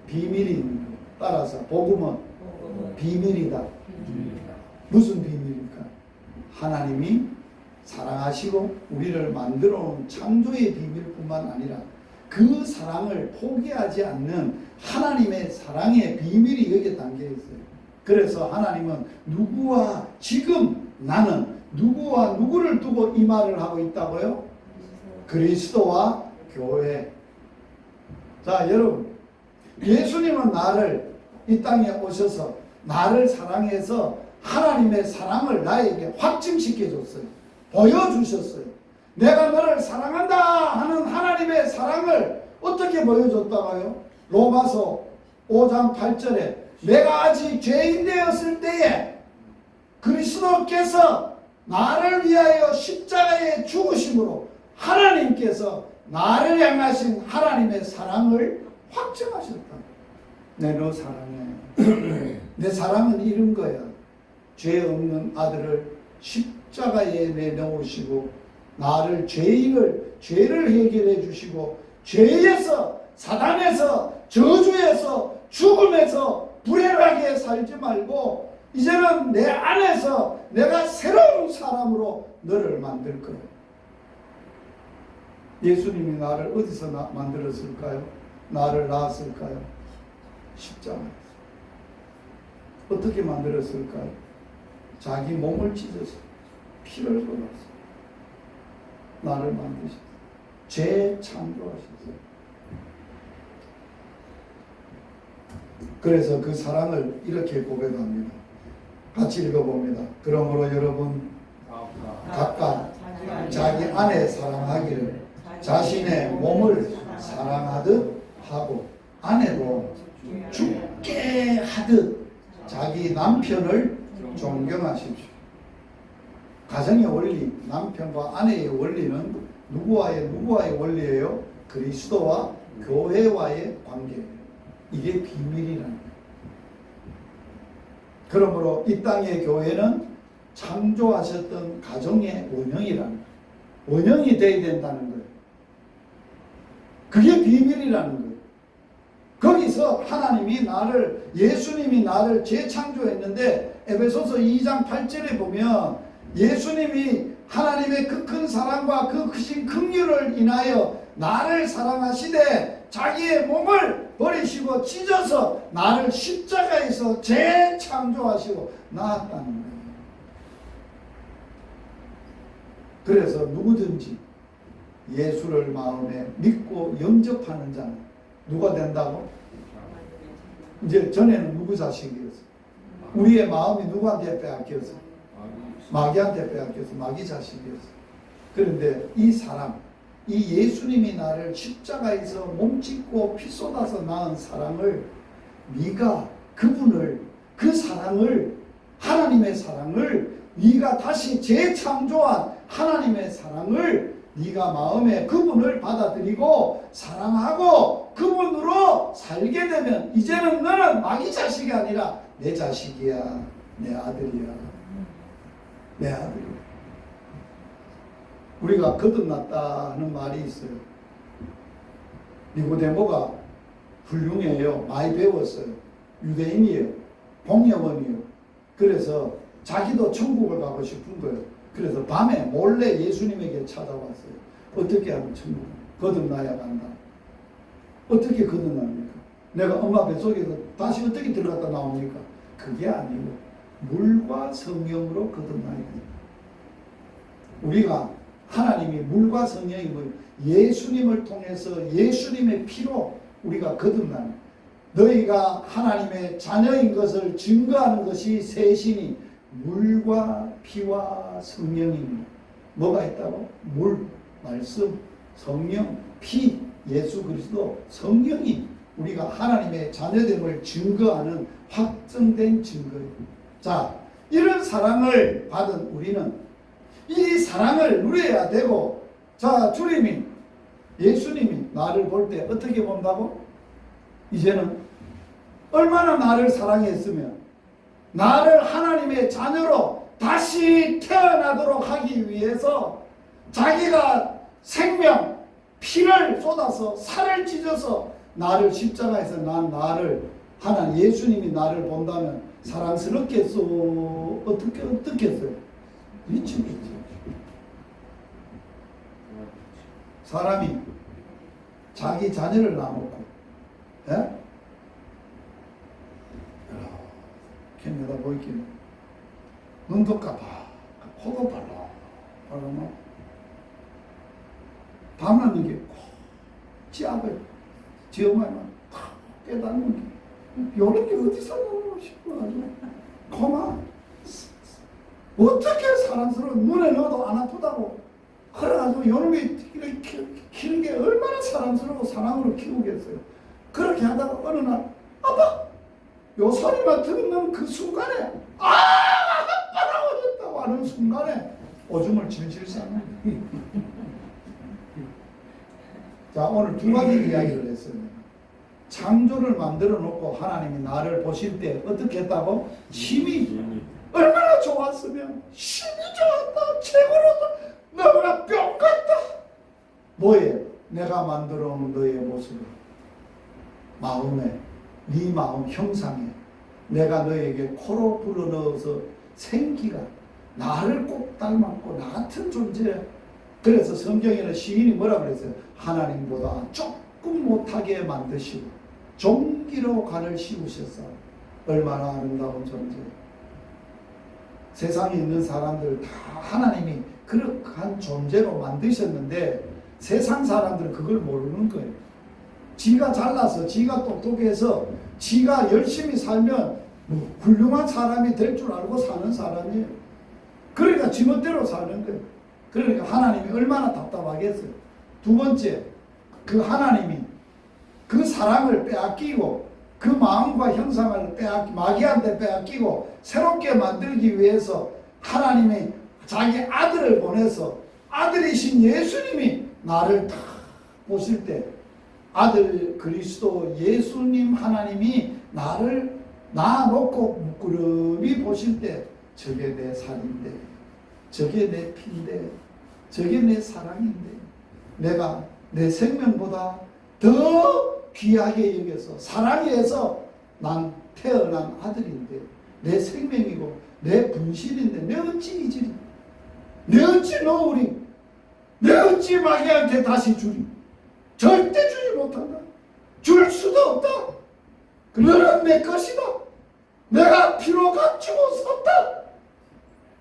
비밀이 있는 거예요. 따라서 복음은 비밀이다. 무슨 비밀입니까? 하나님이 사랑하시고 우리를 만들어 놓은 창조의 비밀뿐만 아니라 그 사랑을 포기하지 않는 하나님의 사랑의 비밀이 여기에 담겨 있어요. 그래서 하나님은 누구와, 지금 나는 누구와 누구를 두고 이 말을 하고 있다고요? 그리스도와 교회. 자, 여러분, 예수님은 나를 이 땅에 오셔서 나를 사랑해서 하나님의 사랑을 나에게 확증시켜 줬어요. 보여주셨어요. 내가 너를 사랑한다 하는 하나님의 사랑을 어떻게 보여줬다고요? 로마서 5장 8절에 내가 아직 죄인 되었을 때에 그리스도께서 나를 위하여 십자가에 죽으심으로 하나님께서 나를 향하신 하나님의 사랑을 확증하셨다. 내 너 사랑해. 내 사랑은 이런 거야. 죄 없는 아들을 십자가에 내놓으시고 나를 죄를 해결해 주시고 죄에서, 사단에서, 저주에서, 죽음에서 불행하게 살지 말고 이제는 내 안에서 내가 새로운 사람으로 너를 만들 거야. 예수님이 나를 어디서 만들었을까요? 나를 낳았을까요? 십자가에서. 어떻게 만들었을까요? 자기 몸을 찢어서 피를 흘려서 나를 만드셨어요. 재창조하셨어요. 그래서 그 사랑을 이렇게 고백합니다. 같이 읽어봅니다. 그러므로 여러분 각각 자기 아내 사랑하기를 자신의 몸을 사랑하듯 하고 아내도 죽게 하듯 자기 남편을 존경하십시오. 가정의 원리, 남편과 아내의 원리는 누구와의 원리예요? 그리스도와 교회와의 관계예요. 이게 비밀이라는 거예요. 그러므로 이 땅의 교회는 창조하셨던 가정의 원형이라는 거예요. 원형이 되어야 된다는 거예요. 그게 비밀이라는 거예요. 거기서 하나님이 예수님이 나를 재창조했는데 에베소서 2장 8절에 보면 예수님이 하나님의 그 큰 사랑과 그 크신 긍휼을 인하여 나를 사랑하시되 자기의 몸을 버리시고 찢어서 나를 십자가에서 재창조하시고 낳았다는 거예요. 그래서 누구든지 예수를 마음에 믿고 영접하는 자는 누가 된다고? 이제 전에는 누구 자식이었어? 우리의 마음이 누구한테 빼앗겼어? 마귀한테 빼앗겼어. 마귀 자식이었어. 그런데 이 사랑, 이 예수님이 나를 십자가에서 몸짓고 피 쏟아서 낳은 사랑을 네가 그분을, 그 사랑을, 하나님의 사랑을 네가 다시 재창조한 하나님의 사랑을 네가 마음에 그분을 받아들이고 사랑하고 그분으로 살게 되면 이제는 너는 마귀 자식이 아니라 내 자식이야. 내 아들이야. 내 아들이야. 우리가 거듭났다는 말이 있어요. 니고데모가 훌륭해요. 많이 배웠어요. 유대인이에요. 공예원이에요. 그래서 자기도 천국을 가고 싶은 거예요. 그래서 밤에 몰래 예수님에게 찾아왔어요. 어떻게 하면 천국 거듭나야 간다. 어떻게 거듭납니까? 내가 엄마 뱃속에서 다시 어떻게 들어갔다 나옵니까? 그게 아니고 물과 성령으로 거듭나야 됩니다. 우리가 하나님이 물과 성령임을 예수님을 통해서 예수님의 피로 우리가 거듭나는, 너희가 하나님의 자녀인 것을 증거하는 것이 셋이니 물과 피와 성령입니다. 뭐가 있다고? 물, 말씀, 성령, 피, 예수 그리스도, 성령이 우리가 하나님의 자녀됨을 증거하는 확정된 증거예요. 자, 이런 사랑을 받은 우리는 이 사랑을 누려야 되고, 자, 주님이, 예수님이 나를 볼 때 어떻게 본다고? 이제는 얼마나 나를 사랑했으면 나를 하나님의 자녀로 다시 태어나도록 하기 위해서 자기가 생명, 피를 쏟아서 살을 찢어서 나를 십자가에서 나를 하나님 예수님이 나를 본다면 사랑스럽겠소? 어떻겠어요? 미치겠지. 사람이 자기 자녀를 놔놓고 이렇게 내다보이기는 눈도 까봐 코도 발라 밤은 이게 지 앞에 지 엄마만 탁 깨닫는 게 요런 게 어디서 나오고 싶어가지고 고마 어떻게 사랑스러운 눈에 넣어도 안 아프다고 그래가지고 요놈이 키는 게 얼마나 사랑스러워 사랑으로 키우겠어요. 그렇게 하다가 어느 날 아빠 요 소리만 듣는 그 순간에 아빠라고 했다고 하는 순간에 오줌을 질질 싸는 자 오늘 두 가지 이야기를 했어요. 창조를 만들어 놓고 하나님이 나를 보실 때 어떻게 했다고? 힘이 얼마나 좋았으면 힘이 좋았다 최고로다 너무나 뿅 같다. 뭐예요? 내가 만들어 놓은 너의 모습을 마음에 네 마음 형상에 내가 너에게 코로 불어넣어서 생기가 나를 꼭 닮았고 나 같은 존재. 그래서 성경에는 시인이 뭐라 그랬어요? 하나님보다 조금 못하게 만드시고 종기로 간을 씌우셨어. 얼마나 아름다운 존재. 세상에 있는 사람들 다 하나님이 그렇한 존재로 만드셨는데 세상 사람들은 그걸 모르는 거예요. 지가 잘나서 지가 똑똑해서 지가 열심히 살면 뭐 훌륭한 사람이 될 줄 알고 사는 사람이에요. 그러니까 지멋대로 사는 거예요. 그러니까 하나님이 얼마나 답답하겠어요. 두 번째, 그 하나님이 그 사랑을 빼앗기고 그 마음과 형상을 마귀한테 빼앗기고 새롭게 만들기 위해서 하나님이 자기 아들을 보내서 아들이신 예수님이 나를 딱 보실 때 아들 그리스도 예수님 하나님이 나를 놔놓고 묵구름이 보실 때 저게 내 살인데 저게 내 피인데 저게 내 사랑인데 내가 내 생명보다 더 귀하게 여겨서 사랑해서 난 태어난 아들인데 내 생명이고 내 분실인데 내 어찌 이질이 내 어찌 놓으리 내 어찌 마귀한테 다시 주리 절대 주지 못한다. 줄 수도 없다. 너는 내 것이다. 내가 피로 값주고 샀다.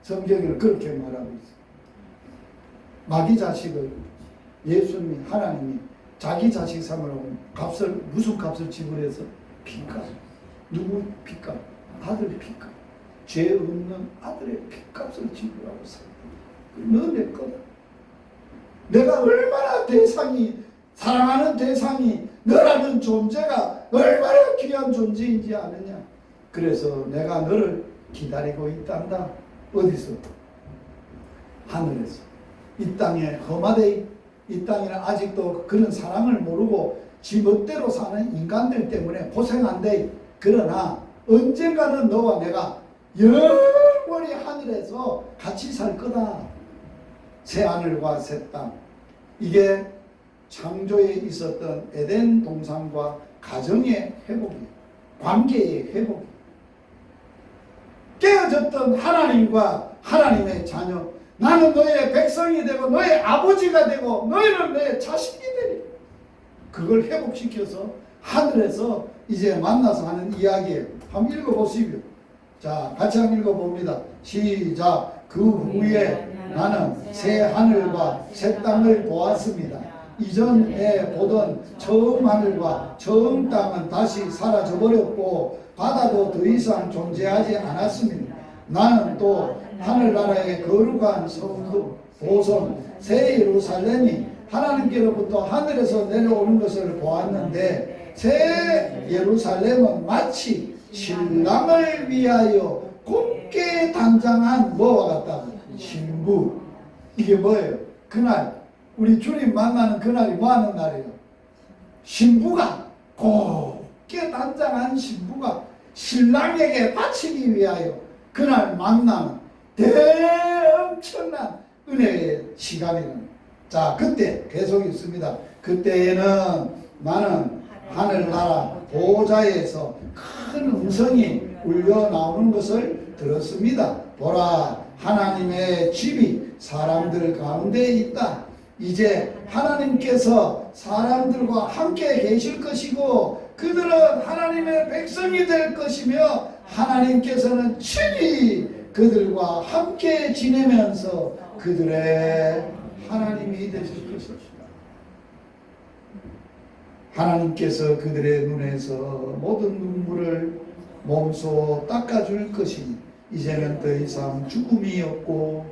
성경에는 그렇게 말하고 있어. 마귀 자식을 예수님이 하나님이 자기 자식 삼으라고 무슨 값을 지불해서 피값. 누구 피값? 아들 피값. 죄 없는 아들의 피값을 지불하고 샀다. 너 내 거다. 내가 얼마나 사랑하는 대상이 너라는 존재가 얼마나 귀한 존재인지 아느냐. 그래서 내가 너를 기다리고 있단다. 어디서? 하늘에서. 이 땅에 험하되 이 땅에는 아직도 그런 사랑을 모르고 지 멋대로 사는 인간들 때문에 고생한데, 그러나 언젠가는 너와 내가 영원히 하늘에서 같이 살 거다. 새 하늘과 새 땅. 이게 창조에 있었던 에덴 동산과 가정의 회복이에요. 관계의 회복이에요. 깨어졌던 하나님과 하나님의 자녀, 나는 너의 백성이 되고 너의 아버지가 되고 너희는 내 자식이 되리. 그걸 회복시켜서 하늘에서 이제 만나서 하는 이야기예요. 한번 읽어보시죠. 자, 같이 한번 읽어봅니다. 시작. 그 후에 나는 새 하늘과 새 땅을 보았습니다. 이전에 보던 처음 하늘과 처음 땅은 다시 사라져버렸고 바다도 더 이상 존재하지 않았습니다. 나는 또 하늘나라의 거룩한 성도 보성 새 예루살렘이 하나님께로부터 하늘에서 내려오는 것을 보았는데, 새 예루살렘은 마치 신랑을 위하여 곱게 단장한 뭐와 같다? 신부. 이게 뭐예요? 그날 우리 주님 만나는 그날이 뭐 하는 날이에요? 신부가, 곱게 단장한 신부가 신랑에게 바치기 위하여 그날 만나는 대엄청난 은혜의 시간이는. 자, 그때 계속 있습니다. 그때에는 나는 하늘나라 보좌에서 큰 음성이 울려 나오는 것을 들었습니다. 보라, 하나님의 집이 사람들 가운데 있다. 이제 하나님께서 사람들과 함께 계실 것이고 그들은 하나님의 백성이 될 것이며 하나님께서는 친히 그들과 함께 지내면서 그들의 하나님이 되실 것입니다. 하나님께서 그들의 눈에서 모든 눈물을 몸소 닦아줄 것이니 이제는 더 이상 죽음이 없고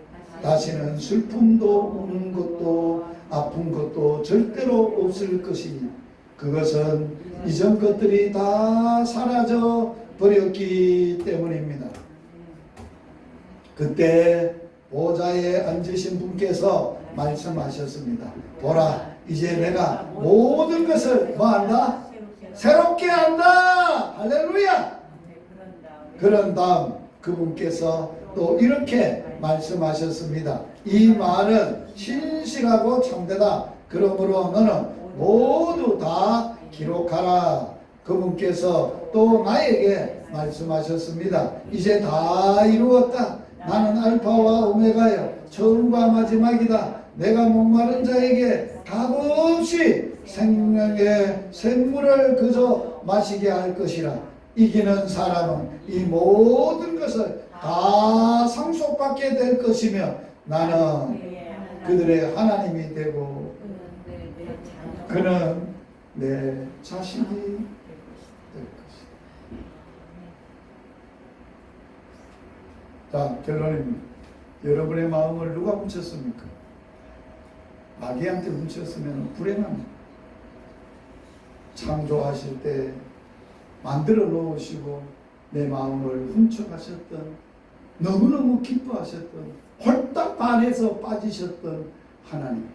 다시는 슬픔도 우는 것도 아픈 것도 절대로 없을 것이니 그것은 이전 것들이 다 사라져 버렸기 때문입니다. 그때 보좌에 앉으신 분께서 말씀하셨습니다. 보라, 이제 내가 모든 것을 뭐한다? 새롭게 한다. 할렐루야. 그런 다음 그분께서 또 이렇게 말씀하셨습니다. 이 말은 신실하고 참되다. 그러므로 너는 모두 다 기록하라. 그분께서 또 나에게 말씀하셨습니다. 이제 다 이루었다. 나는 알파와 오메가여 처음과 마지막이다. 내가 목마른 자에게 값없이 생명의 샘물을 그저 마시게 할 것이라. 이기는 사람은 이 모든 것을 다 상속받게 될 것이며 나는 그들의 하나님이 되고 그는 내 자식이 될 것이다. 자, 결론입니다. 여러분의 마음을 누가 훔쳤습니까? 마귀한테 훔쳤으면 불행합니다. 창조하실 때 만들어 놓으시고 내 마음을 훔쳐가셨던, 너무너무 기뻐하셨던, 홀딱 반해서 빠지셨던 하나님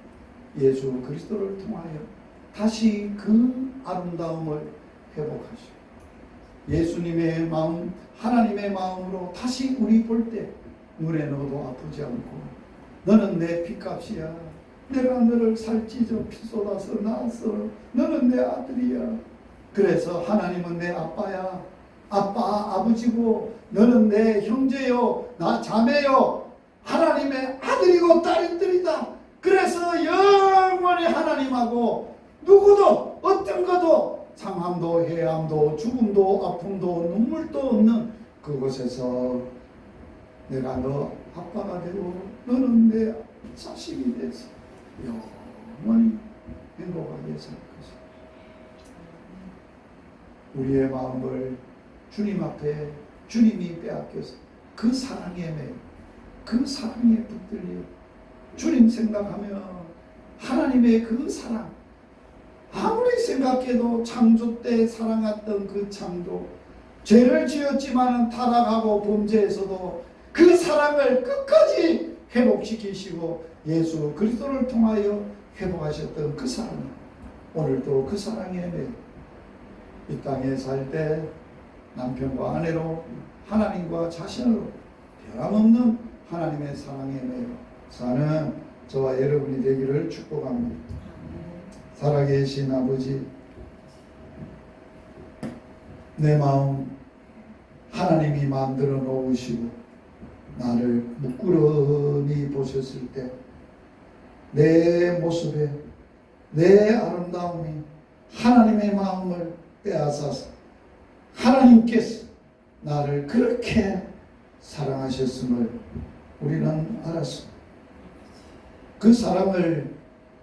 예수 그리스도를 통하여 다시 그 아름다움을 회복하시고 예수님의 마음, 하나님의 마음으로 다시 우리 볼 때 눈에 넣어도 아프지 않고 너는 내 핏값이야. 내가 너를 살찌져 피 쏟아서 낳았어. 너는 내 아들이야. 그래서 하나님은 내 아빠야. 아빠, 아버지고 너는 내 형제요, 나 자매요. 하나님의 아들이고 딸들이다. 그래서 영원히 하나님하고 누구도 어떤 것도 상함도 해함도 죽음도 아픔도 눈물도 없는 그곳에서 내가 너 아빠가 되고 너는 내 자식이 돼서 영원히 행복하게 살 것이다. 우리의 마음을 주님 앞에 주님이 빼앗겨서 그 사랑에 매여 그 사랑에 붙들려 주님 생각하며 하나님의 그 사랑, 아무리 생각해도 창조 때 사랑했던 그 창조, 죄를 지었지만 타락하고 범죄에서도 그 사랑을 끝까지 회복시키시고 예수 그리스도를 통하여 회복하셨던 그 사랑, 오늘도 그 사랑에 매여 이 땅에 살 때 남편과 아내로 하나님과 자신으로 변함없는 하나님의 사랑에 매여 사는 저와 여러분이 되기를 축복합니다. 살아계신 아버지, 내 마음 하나님이 만들어 놓으시고 나를 묵구름이 보셨을 때 내 모습에 내 아름다움이 하나님의 마음을 빼앗아서 하나님께서 나를 그렇게 사랑하셨음을 우리는 알았습니다. 그 사랑을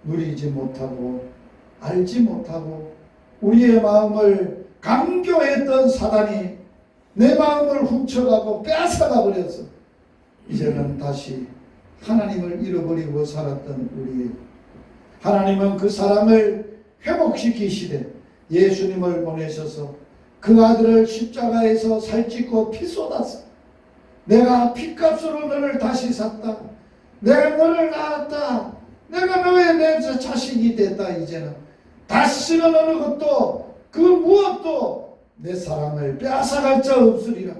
누리지 못하고 알지 못하고 우리의 마음을 강교했던 사단이 내 마음을 훔쳐가고 빼앗아가 버려서 이제는 다시 하나님을 잃어버리고 살았던 우리, 하나님은 그 사랑을 회복시키시되 예수님을 보내셔서 그 아들을 십자가에서 살찌고 피 쏟았어. 내가 피값으로 너를 다시 샀다. 내가 너를 낳았다. 내가 너의 내 자식이 됐다. 이제는 다시는 어느 것도 그 무엇도 내 사랑을 빼앗아갈 자 없으리라.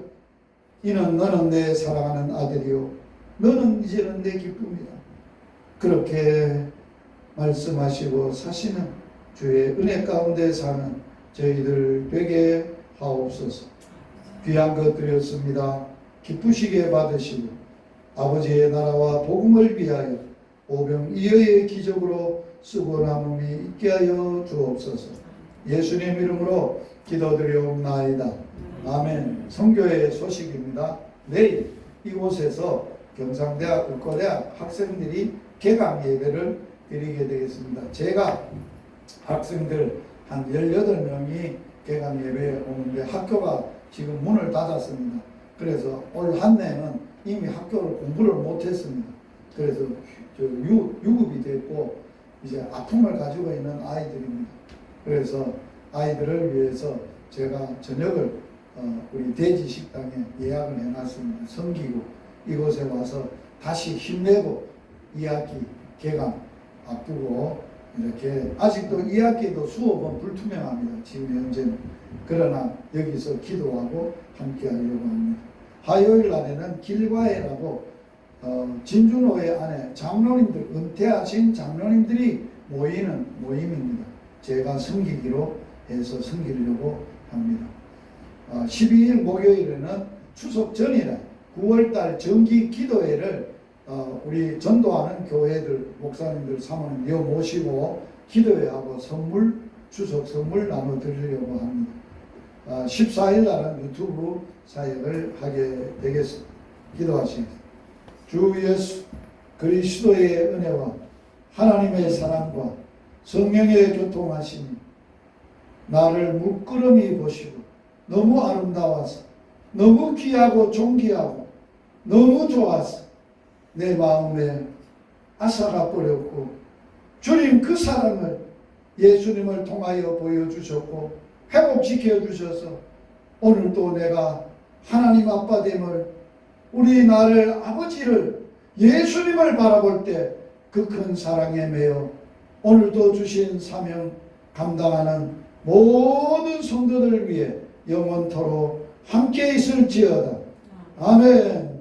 이는 너는 내 사랑하는 아들이요 너는 이제는 내 기쁨이다. 그렇게 말씀하시고 사시는 주의 은혜 가운데 사는 저희들 되게 하옵소서. 귀한 것 드렸습니다. 기쁘시게 받으시고 아버지의 나라와 복음을 위하여 오병이어의 기적으로 쓰고 남음이 있게 하여 주옵소서. 예수님 이름으로 기도드리옵나이다. 아멘. 선교의 소식입니다. 내일 이곳에서 경상대학 의과대학 학생들이 개강 예배를 드리게 되겠습니다. 제가 학생들 한 18명이 개강 예배에 오는데 학교가 지금 문을 닫았습니다. 그래서 올 한 해는 이미 학교를 공부를 못했습니다. 그래서 유급이 됐고 이제 아픔을 가지고 있는 아이들입니다. 그래서 아이들을 위해서 제가 저녁을 우리 돼지 식당에 예약을 해놨습니다. 섬기고 이곳에 와서 다시 힘내고 2학기 개강 앞두고 이렇게 아직도 2학기도 수업은 불투명합니다. 지금 현재는. 그러나 여기서 기도하고 함께 하려고 합니다. 화요일 날에는 길과회라고 진주노회 안에 장로님들, 은퇴하신 장로님들이 모이는 모임입니다. 제가 섬기기로 해서 섬기려고 합니다. 12일 목요일에는 추석 전이라 9월달 정기 기도회를 우리 전도하는 교회들, 목사님들, 사모님 여 모시고 기도회하고 선물, 추석 선물 나눠드리려고 합니다. 14일 날은 유튜브 사역을 하게 되겠습니다. 기도하시겠습니다. 주 예수 그리스도의 은혜와 하나님의 사랑과 성령의 교통하심이 나를 물끄러미 보시고 너무 아름다워서 너무 귀하고 존귀하고 너무 좋아서 내 마음에 아사가 뿌렸고 주님 그 사랑을 예수님을 통하여 보여주셨고 회복시켜 주셔서 오늘도 내가 하나님 아빠됨을 우리 나를 아버지를 예수님을 바라볼 때 그 큰 사랑에 매여 오늘도 주신 사명 감당하는 모든 성도들을 위해 영원토록 함께 있을지어다. 아멘.